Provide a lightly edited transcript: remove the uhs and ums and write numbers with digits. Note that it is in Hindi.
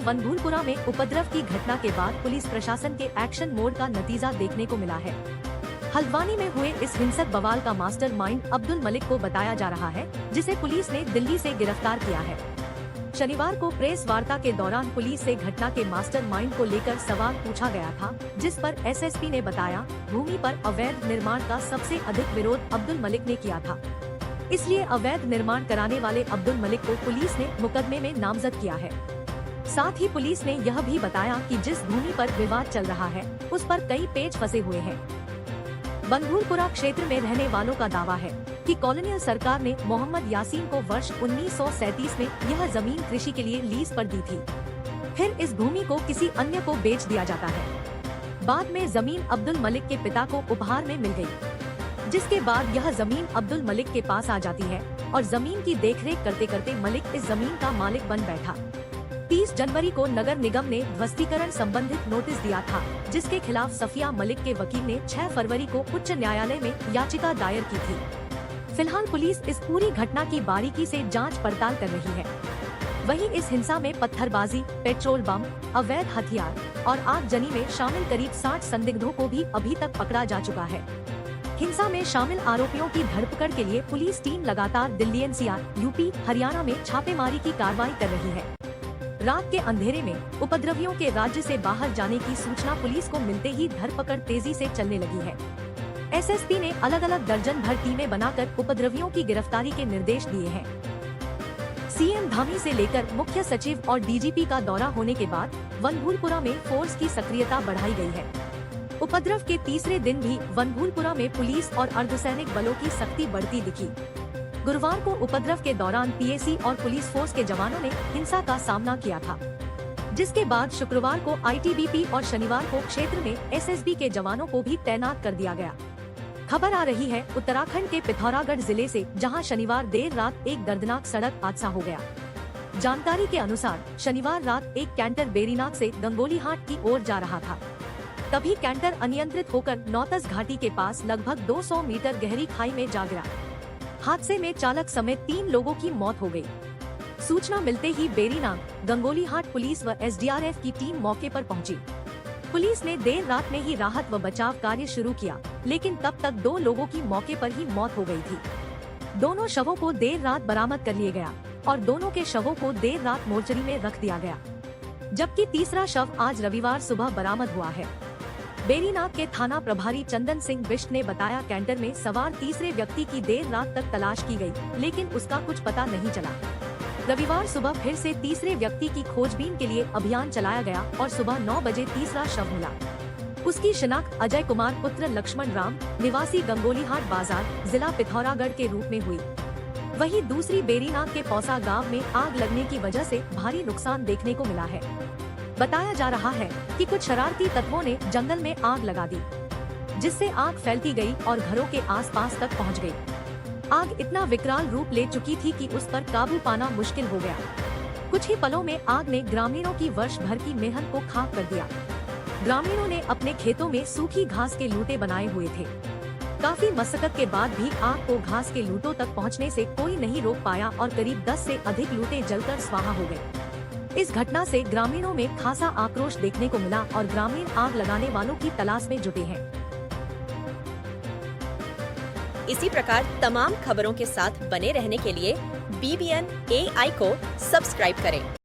वनभूलपुरा में उपद्रव की घटना के बाद पुलिस प्रशासन के एक्शन मोड का नतीजा देखने को मिला है। हल्द्वानी में हुए इस हिंसक बवाल का मास्टरमाइंड अब्दुल मलिक को बताया जा रहा है, जिसे पुलिस ने दिल्ली से गिरफ्तार किया है। शनिवार को प्रेस वार्ता के दौरान पुलिस से घटना के मास्टरमाइंड को लेकर सवाल पूछा गया था, जिस पर एसएसपी ने बताया, भूमि पर अवैध निर्माण का सबसे अधिक विरोध अब्दुल मलिक ने किया था। इसलिए अवैध निर्माण कराने वाले अब्दुल मलिक को पुलिस ने मुकदमे में नामजद किया है। साथ ही पुलिस ने यह भी बताया कि जिस भूमि पर विवाद चल रहा है, उस पर कई पेच फंसे हुए हैं। वनभूलपुरा क्षेत्र में रहने वालों का दावा है कि कॉलोनियल सरकार ने मोहम्मद यासीन को वर्ष 1937 में यह जमीन कृषि के लिए लीज पर दी थी। फिर इस भूमि को किसी अन्य को बेच दिया जाता है। बाद में जमीन अब्दुल मलिक के पिता को उपहार में मिल गई, जिसके बाद यह जमीन अब्दुल मलिक के पास आ जाती है और जमीन की देखरेख करते करते मलिक इस जमीन का मालिक बन बैठा। 30 जनवरी को नगर निगम ने ध्वस्तीकरण संबंधित नोटिस दिया था, जिसके खिलाफ सफिया मलिक के वकील ने 6 फरवरी को उच्च न्यायालय में याचिका दायर की थी। फिलहाल पुलिस इस पूरी घटना की बारीकी से जांच पड़ताल कर रही है। वहीं इस हिंसा में पत्थरबाजी, पेट्रोल बम, अवैध हथियार और आगजनी में शामिल करीब 60 संदिग्धों को भी अभी तक पकड़ा जा चुका है। हिंसा में शामिल आरोपियों की धरपकड़ के लिए पुलिस टीम लगातार दिल्ली, एनसीआर, यूपी, हरियाणा में छापेमारी की कार्रवाई कर रही है। रात के अंधेरे में उपद्रवियों के राज्य से बाहर जाने की सूचना पुलिस को मिलते ही धरपकड़ तेजी से चलने लगी है। एसएसपी ने अलग अलग दर्जन भर टीमें बनाकर उपद्रवियों की गिरफ्तारी के निर्देश दिए हैं। सीएम धामी से लेकर मुख्य सचिव और डीजीपी का दौरा होने के बाद वनभूलपुरा में फोर्स की सक्रियता बढ़ाई गई है। उपद्रव के तीसरे दिन भी वनभूलपुरा में पुलिस और अर्धसैनिक बलों की सख्ती बढ़ती दिखी। गुरुवार को उपद्रव के दौरान पीएसी और पुलिस फोर्स के जवानों ने हिंसा का सामना किया था, जिसके बाद शुक्रवार को आईटीबीपी और शनिवार को क्षेत्र में एसएसबी के जवानों को भी तैनात कर दिया गया। खबर आ रही है उत्तराखंड के पिथौरागढ़ जिले से, जहां शनिवार देर रात एक दर्दनाक सड़क हादसा हो गया। जानकारी के अनुसार शनिवार रात एक कैंटर बेरीनाग से गंगोलीहाट की ओर जा रहा था। तभी कैंटर अनियंत्रित होकर नौतस घाटी के पास लगभग 200 मीटर गहरी खाई में जा गिरा। हादसे में चालक समेत 3 लोगों की मौत हो गई। सूचना मिलते ही बेरीनाग, गंगोलीहाट पुलिस व एसडीआरएफ की टीम मौके पर पहुंची। पुलिस ने देर रात में ही राहत व बचाव कार्य शुरू किया, लेकिन तब तक 2 लोगों की मौके पर ही मौत हो गई थी। दोनों शवों को देर रात बरामद कर लिया गया और दोनों के शवों को देर रात मोर्चरी में रख दिया गया, जबकि तीसरा शव आज रविवार सुबह बरामद हुआ है। बेरीनाग के थाना प्रभारी चंदन सिंह बिष्ट ने बताया, कैंटर में सवार तीसरे व्यक्ति की देर रात तक तलाश की गई, लेकिन उसका कुछ पता नहीं चला। रविवार सुबह फिर से तीसरे व्यक्ति की खोजबीन के लिए अभियान चलाया गया और सुबह 9 बजे तीसरा शव मिला। उसकी शिनाख्त अजय कुमार पुत्र लक्ष्मण राम, निवासी गंगोलीहाट बाजार, जिला पिथौरागढ़ के रूप में हुई। वहीं दूसरी बेरीनाग के पौसा गांव में आग लगने की वजह से भारी नुकसान देखने को मिला है। बताया जा रहा है कि कुछ शरारती तत्वों ने जंगल में आग लगा दी, जिससे आग फैलती गई और घरों के आसपास तक पहुंच गई। आग इतना विकराल रूप ले चुकी थी कि उस पर काबू पाना मुश्किल हो गया। कुछ ही पलों में आग ने ग्रामीणों की वर्ष भर की मेहनत को खाक कर दिया। ग्रामीणों ने अपने खेतों में सूखी घास के लूटे बनाए हुए थे। काफी मशक्कत के बाद भी आग को घास के लूटों तक पहुंचने से कोई नहीं रोक पाया और करीब 10 से अधिक लूटे जलकर स्वाहा हो गए। इस घटना से ग्रामीणों में खासा आक्रोश देखने को मिला और ग्रामीण आग लगाने वालों की तलाश में जुटे हैं। इसी प्रकार तमाम खबरों के साथ बने रहने के लिए BBN AI को सब्सक्राइब करें